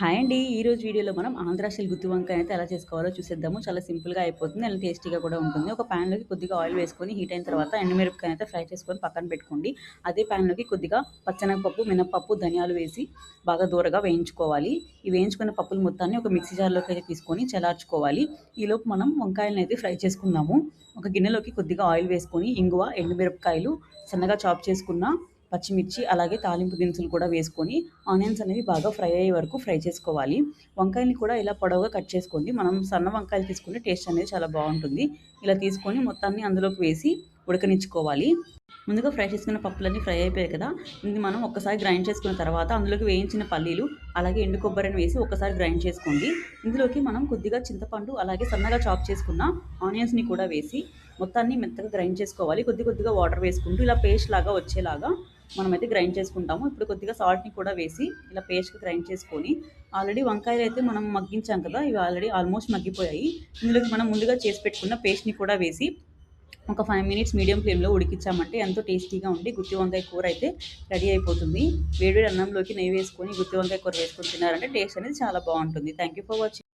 Hi అండి. ఈరోజు వీడియోలో మనం ఆంధ్ర స్టైల్ గుత్తి వంకాయ అయితే ఎలా చేసుకోవాలో చూసేద్దాము. చాలా సింపుల్‌గా అయిపోతుంది. అండ్ టేస్టీగా కూడా ఉంటుంది. ఒక ప్యాన్‌లోకి కొద్దిగా ఆయిల్ వేసుకొని హీట్ అయిన తర్వాత ఎండుమిరపకాయ అయితే ఫ్రై చేసుకొని పక్కన పెట్టుకోండి. అదే ప్యాన్‌లోకి కొద్దిగా పచ్చెనగపప్పు, మినపప్పు, ధనియాలు వేసి బాగా దూరగా వేయించుకోవాలి. ఈ వేయించుకున్న పప్పులు మొత్తాన్ని ఒక మిక్సీ జార్‌లోకి అయితే తీసుకొని చల్లార్చుకోవాలి. ఈలోపు మనం వంకాయలను అయితే ఫ్రై చేసుకుందాము. ఒక గిన్నెలోకి కొద్దిగా ఆయిల్ వేసుకొని ఇంగువ, ఎండుమిరపకాయలు, సన్నగా చాప్ చేసుకున్న పచ్చిమిర్చి అలాగే తాలింపు దినుసులు కూడా వేసుకొని ఆనియన్స్ అనేవి బాగా ఫ్రై అయ్యే వరకు ఫ్రై చేసుకోవాలి. వంకాయని కూడా ఇలా పొడవుగా కట్ చేసుకోండి. మనం సన్న వంకాయలు తీసుకుంటే టేస్ట్ అనేది చాలా బాగుంటుంది. ఇలా తీసుకొని మొత్తాన్ని అందులోకి వేసి ఉడకనిచ్చుకోవాలి. ముందుగా ఫ్రై చేసుకున్న పప్పులన్నీ ఫ్రై అయిపోయాయి కదా, ఇది మనం ఒక్కసారి గ్రైండ్ చేసుకున్న తర్వాత అందులోకి వేయించిన పల్లీలు అలాగే ఎండు కొబ్బరిని వేసి ఒక్కసారి గ్రైండ్ చేసుకోండి. ఇందులోకి మనం కొద్దిగా చింతపండు అలాగే సన్నగా చాప్ చేసుకున్న ఆనియన్స్ని కూడా వేసి మొత్తాన్ని మెత్తగా గ్రైండ్ చేసుకోవాలి. కొద్దిగా వాటర్ వేసుకుంటూ ఇలా పేస్ట్ లాగా వచ్చేలాగా మనమైతే గ్రైండ్ చేసుకుంటాము. ఇప్పుడు కొద్దిగా సాల్ట్ని కూడా వేసి ఇలా పేస్ట్గా గ్రైండ్ చేసుకొని ఆల్రెడీ వంకాయలు అయితే మనం మగ్గించాం కదా, ఇవి ఆల్రెడీ ఆల్మోస్ట్ మగ్గిపోయాయి. ఇందులోకి మనం ముందుగా చేసి పెట్టుకున్న పేస్ట్ని కూడా వేసి ఒక 5 మినిట్స్ మీడియం ఫ్లేమ్లో ఉడికించామంటే ఎంతో టేస్టీగా ఉండి గుత్తి వంకాయ కూర అయితే రెడీ అయిపోతుంది. వేడివేడి అన్నంలోకి నెయ్యి వేసుకొని గుత్తి వంకాయ కూర వేసుకొని తిన్నారంటే టేస్ట్ అనేది చాలా బాగుంటుంది. Thank you for watching.